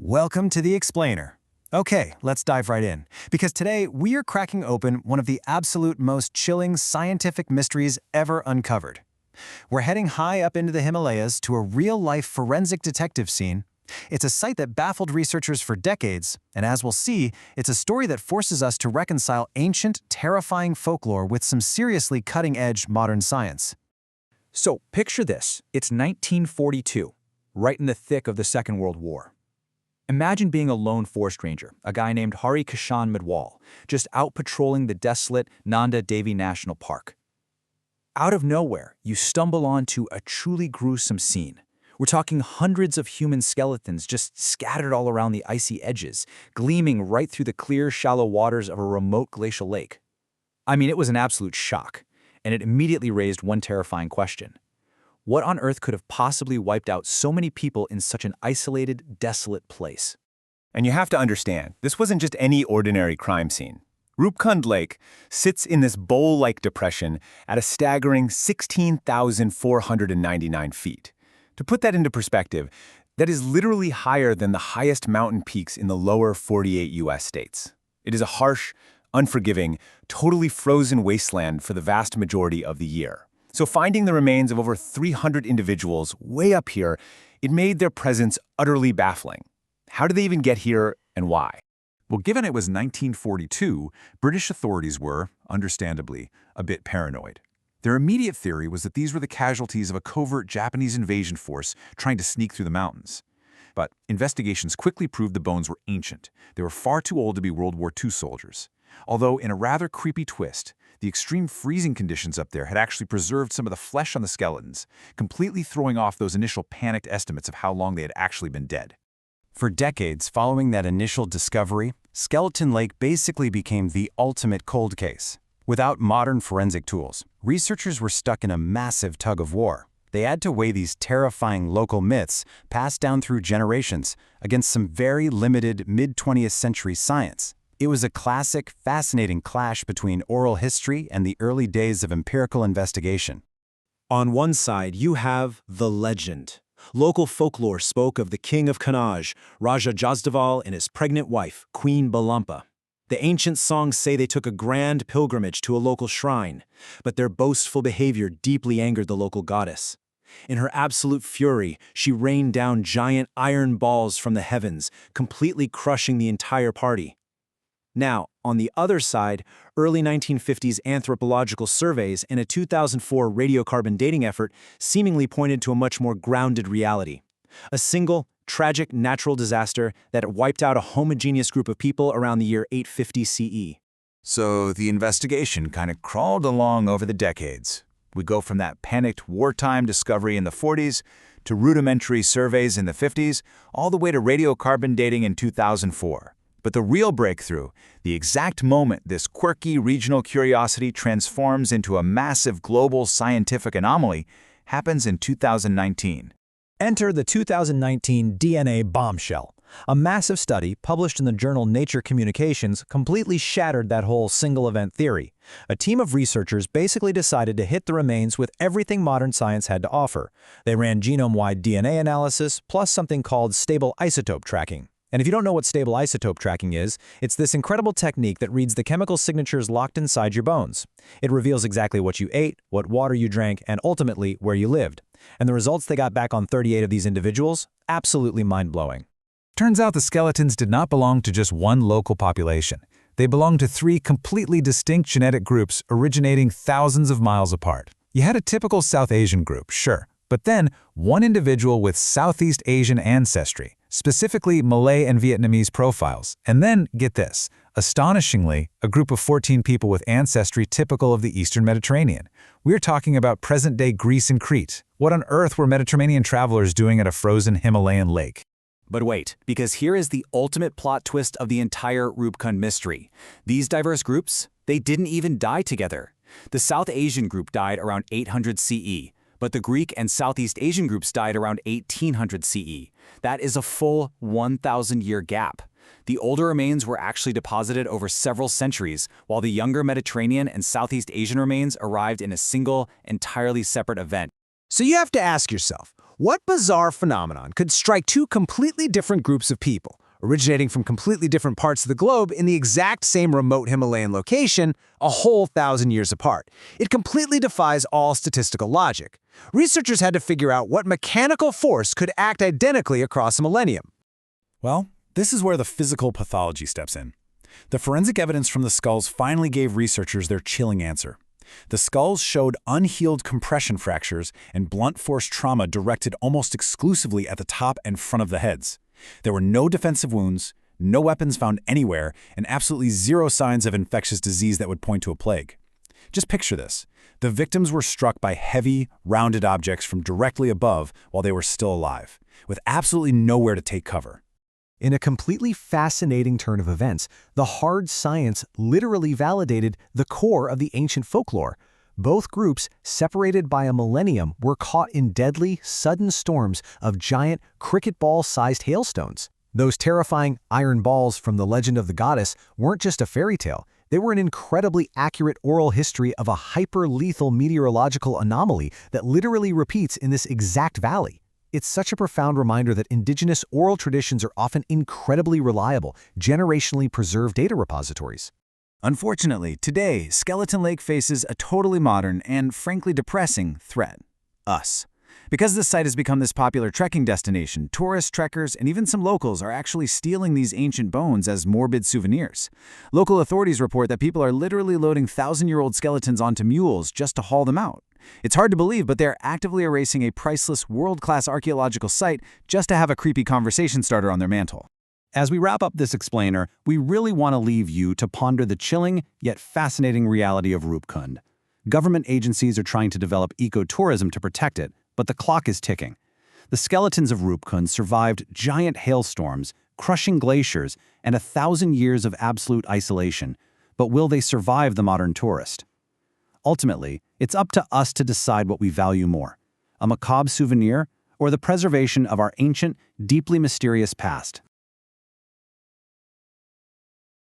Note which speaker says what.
Speaker 1: Welcome to The Explainer. Okay, let's dive right in, because today we are cracking open one of the absolute most chilling scientific mysteries ever uncovered. We're heading high up into the Himalayas to a real-life forensic detective scene. It's a site that baffled researchers for decades, and as we'll see, it's a story that forces us to reconcile ancient, terrifying folklore with some seriously cutting-edge modern science.
Speaker 2: So picture this, it's 1942, right in the thick of the Second World War. Imagine being a lone forest ranger, a guy named Hari Kishan Midwal, just out patrolling the desolate Nanda Devi National Park. Out of nowhere, you stumble onto a truly gruesome scene. We're talking hundreds of human skeletons just scattered all around the icy edges, gleaming right through the clear, shallow waters of a remote glacial lake. I mean, it was an absolute shock, and it immediately raised one terrifying question. What on earth could have possibly wiped out so many people in such an isolated, desolate place?
Speaker 3: And you have to understand, this wasn't just any ordinary crime scene. Roopkund Lake sits in this bowl-like depression at a staggering 16,499 feet. To put that into perspective, that is literally higher than the highest mountain peaks in the lower 48 U.S. states. It is a harsh, unforgiving, totally frozen wasteland for the vast majority of the year. So finding the remains of over 300 individuals way up here, it made their presence utterly baffling. How did they even get here and why?
Speaker 4: Well, given it was 1942, British authorities were, understandably, a bit paranoid. Their immediate theory was that these were the casualties of a covert Japanese invasion force trying to sneak through the mountains. But investigations quickly proved the bones were ancient. They were far too old to be World War II soldiers. Although, in a rather creepy twist, the extreme freezing conditions up there had actually preserved some of the flesh on the skeletons, completely throwing off those initial panicked estimates of how long they had actually been dead.
Speaker 1: For decades following that initial discovery, Skeleton Lake basically became the ultimate cold case. Without modern forensic tools, researchers were stuck in a massive tug-of-war. They had to weigh these terrifying local myths passed down through generations against some very limited mid-20th century science. It was a classic, fascinating clash between oral history and the early days of empirical investigation.
Speaker 5: On one side, you have the legend. Local folklore spoke of the king of Kannauj, Raja Jazdaval, and his pregnant wife, Queen Balampa. The ancient songs say they took a grand pilgrimage to a local shrine, but their boastful behavior deeply angered the local goddess. In her absolute fury, she rained down giant iron balls from the heavens, completely crushing the entire party. Now, on the other side, early 1950s anthropological surveys and a 2004 radiocarbon dating effort seemingly pointed to a much more grounded reality. A single, tragic natural disaster that wiped out a homogeneous group of people around the year 850 CE.
Speaker 4: So the investigation kind of crawled along over the decades. We go from that panicked wartime discovery in the 40s to rudimentary surveys in the 50s, all the way to radiocarbon dating in 2004. But the real breakthrough, the exact moment this quirky regional curiosity transforms into a massive global scientific anomaly, happens in 2019.
Speaker 2: Enter the 2019 DNA bombshell. A massive study published in the journal Nature Communications completely shattered that whole single-event theory. A team of researchers basically decided to hit the remains with everything modern science had to offer. They ran genome-wide DNA analysis, plus something called stable isotope tracking. And if you don't know what stable isotope tracking is, it's this incredible technique that reads the chemical signatures locked inside your bones. It reveals exactly what you ate, what water you drank, and ultimately where you lived. And the results they got back on 38 of these individuals? Absolutely mind-blowing.
Speaker 4: Turns out the skeletons did not belong to just one local population. They belonged to three completely distinct genetic groups originating thousands of miles apart. You had a typical South Asian group, sure, but then one individual with Southeast Asian ancestry, specifically Malay and Vietnamese profiles, and then, get this, astonishingly, a group of 14 people with ancestry typical of the Eastern Mediterranean. We're talking about present-day Greece and Crete. What on earth were Mediterranean travelers doing at a frozen Himalayan lake?
Speaker 2: But wait, because here is the ultimate plot twist of the entire Roopkund mystery. These diverse groups, they didn't even die together. The South Asian group died around 800 CE, but the Greek and Southeast Asian groups died around 1800 CE. That is a full 1,000-year gap. The older remains were actually deposited over several centuries, while the younger Mediterranean and Southeast Asian remains arrived in a single, entirely separate event.
Speaker 5: So you have to ask yourself,
Speaker 2: What bizarre phenomenon could strike two completely different groups of people, originating from completely different parts of the globe in the exact same remote Himalayan location, a whole 1,000 years apart? It completely defies all statistical logic. Researchers had to figure out what mechanical force could act identically across a millennium.
Speaker 1: Well, this is where the physical pathology steps in. The forensic evidence from the skulls finally gave researchers their chilling answer. The skulls showed unhealed compression fractures and blunt force trauma directed almost exclusively at the top and front of the heads. There were no defensive wounds, no weapons found anywhere, and absolutely zero signs of infectious disease that would point to a plague. Just picture this. The victims were struck by heavy, rounded objects from directly above while they were still alive, with absolutely nowhere to take cover.
Speaker 2: In a completely fascinating turn of events, the hard science literally validated the core of the ancient folklore. Both groups, separated by a millennium, were caught in deadly, sudden storms of giant, cricket ball-sized hailstones. Those terrifying iron balls from the legend of the goddess weren't just a fairy tale. They were an incredibly accurate oral history of a hyper-lethal meteorological anomaly that literally repeats in this exact valley. It's such a profound reminder that indigenous oral traditions are often incredibly reliable, generationally preserved data repositories.
Speaker 1: Unfortunately, today, Skeleton Lake faces a totally modern and, frankly, depressing threat: us. Because this site has become this popular trekking destination, tourists, trekkers, and even some locals are actually stealing these ancient bones as morbid souvenirs. Local authorities report that people are literally loading 1,000-year-old skeletons onto mules just to haul them out. It's hard to believe, but they're actively erasing a priceless, world-class archaeological site just to have a creepy conversation starter on their mantle.
Speaker 3: As we wrap up this explainer, we really want to leave you to ponder the chilling yet fascinating reality of Roopkund. Government agencies are trying to develop ecotourism to protect it, but the clock is ticking. The skeletons of Roopkund survived giant hailstorms, crushing glaciers, and 1,000 years of absolute isolation. But will they survive the modern tourist? Ultimately, it's up to us to decide what we value more: a macabre souvenir or the preservation of our ancient, deeply mysterious past.